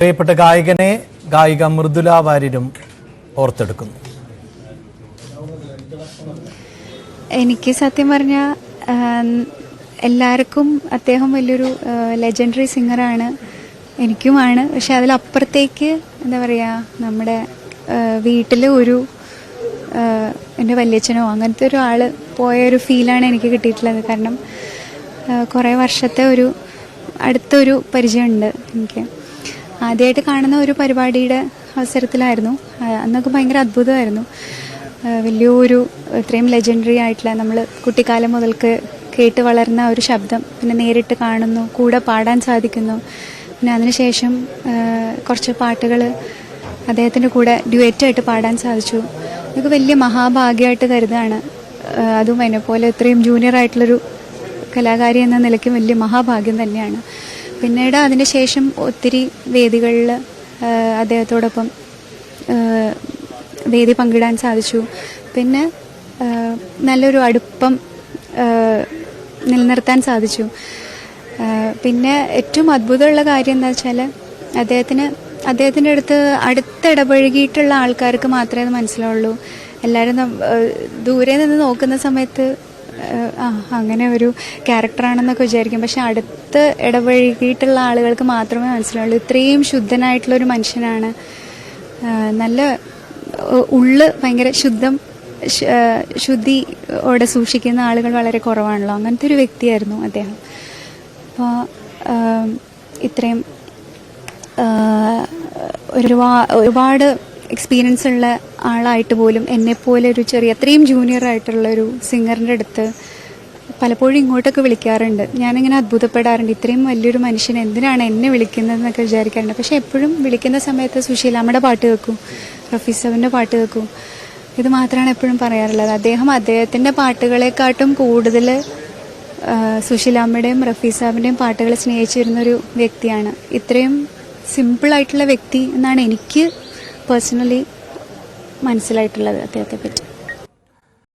പ്രിയപ്പെട്ട ഗായകനെ ഗായിക മൃദുല വാര്യരും ഓർത്തെടുക്കുന്നു. എനിക്ക് സത്യം പറഞ്ഞാൽ എല്ലാവർക്കും അദ്ദേഹം വലിയൊരു ലെജൻഡറി സിംഗറാണ്, എനിക്കുമാണ്. പക്ഷെ അതിലപ്പുറത്തേക്ക് എന്താ പറയുക, നമ്മുടെ വീട്ടിൽ ഒരു എൻ്റെ വല്യച്ഛനോ അങ്ങനത്തെ ഒരാൾ പോയൊരു ഫീലാണ് എനിക്ക് കിട്ടിയിട്ടുള്ളത്. കാരണം കുറേ വർഷത്തെ അടുത്തൊരു പരിചയമുണ്ട് എനിക്ക്. ആദ്യമായിട്ട് കാണുന്ന ഒരു പരിപാടിയുടെ അവസരത്തിലായിരുന്നു. അന്നൊക്കെ ഭയങ്കര അത്ഭുതമായിരുന്നു. വലിയൊരു ഇത്രയും ലെജൻഡറി ആയിട്ടുള്ള, നമ്മൾ കുട്ടിക്കാലം മുതൽക്ക് കേട്ട് വളർന്ന ഒരു ശബ്ദം പിന്നെ നേരിട്ട് കാണുന്നു, കൂടെ പാടാൻ സാധിക്കുന്നു. പിന്നെ അതിനുശേഷം കുറച്ച് പാട്ടുകൾ അദ്ദേഹത്തിൻ്റെ കൂടെ ഡ്യുവറ്റായിട്ട് പാടാൻ സാധിച്ചു. ഇതൊക്കെ വലിയ മഹാഭാഗ്യമായിട്ട് കരുതാണ്. അതും എന്നെപ്പോലെ ഇത്രയും ജൂനിയർ ആയിട്ടുള്ളൊരു കലാകാരി എന്ന നിലയ്ക്ക് വലിയ മഹാഭാഗ്യം തന്നെയാണ്. പിന്നീട് അതിന് ശേഷം ഒത്തിരി വേദികളിൽ അദ്ദേഹത്തോടൊപ്പം വേദി പങ്കിടാൻ സാധിച്ചു. പിന്നെ നല്ലൊരു അടുപ്പം നിലനിർത്താൻ സാധിച്ചു. പിന്നെ ഏറ്റവും അത്ഭുതമുള്ള കാര്യം എന്താ വെച്ചാൽ അദ്ദേഹത്തിൻ്റെ അടുത്ത് ഇടപഴകിയിട്ടുള്ള ആൾക്കാർക്ക് മാത്രമേ അത് മനസ്സിലാവുള്ളൂ. എല്ലാവരും ദൂരെ നിന്ന് നോക്കുന്ന സമയത്ത് അങ്ങനെ ഒരു ക്യാരക്ടറാണെന്നൊക്കെ വിചാരിക്കും. പക്ഷെ അടുത്ത് ഇടപഴകിയിട്ടുള്ള ആളുകൾക്ക് മാത്രമേ മനസ്സിലാവുള്ളൂ ഇത്രയും ശുദ്ധനായിട്ടുള്ളൊരു മനുഷ്യനാണ്. നല്ല ഉള്ള് ഭയങ്കര ശുദ്ധിയോടെ സൂക്ഷിക്കുന്ന ആളുകൾ വളരെ കുറവാണല്ലോ. അങ്ങനത്തെ ഒരു വ്യക്തിയായിരുന്നു അദ്ദേഹം. അപ്പോൾ ഇത്രയും ഒരുപാട് എക്സ്പീരിയൻസ് ഉള്ള ആളായിട്ട് പോലും എന്നെപ്പോലെ ഒരു അത്രയും ജൂനിയർ ആയിട്ടുള്ളൊരു സിംഗറിൻ്റെ അടുത്ത് പലപ്പോഴും ഇങ്ങോട്ടൊക്കെ വിളിക്കാറുണ്ട്. ഞാനിങ്ങനെ അത്ഭുതപ്പെടാറുണ്ട്, ഇത്രയും വലിയൊരു മനുഷ്യൻ എന്തിനാണ് എന്നെ വിളിക്കുന്നതെന്നൊക്കെ വിചാരിക്കാറുണ്ട്. പക്ഷെ എപ്പോഴും വിളിക്കുന്ന സമയത്ത് സുശീലാമ്മയുടെ പാട്ട് കേൾക്കും, റഫീ സാബിൻ്റെ പാട്ട് കേൾക്കും. ഇത് മാത്രമാണ് എപ്പോഴും പറയാറുള്ളത്. അദ്ദേഹത്തിൻ്റെ പാട്ടുകളെക്കാട്ടും കൂടുതൽ സുശീലാമ്മയുടെയും റഫീ സാബിൻ്റെയും പാട്ടുകൾ സ്നേഹിച്ചിരുന്നൊരു വ്യക്തിയാണ്. ഇത്രയും സിമ്പിളായിട്ടുള്ള വ്യക്തി എന്നാണ് എനിക്ക് പേഴ്സണലി മനസ്സിലായിട്ടുള്ളത് അദ്ദേഹത്തെ പറ്റി.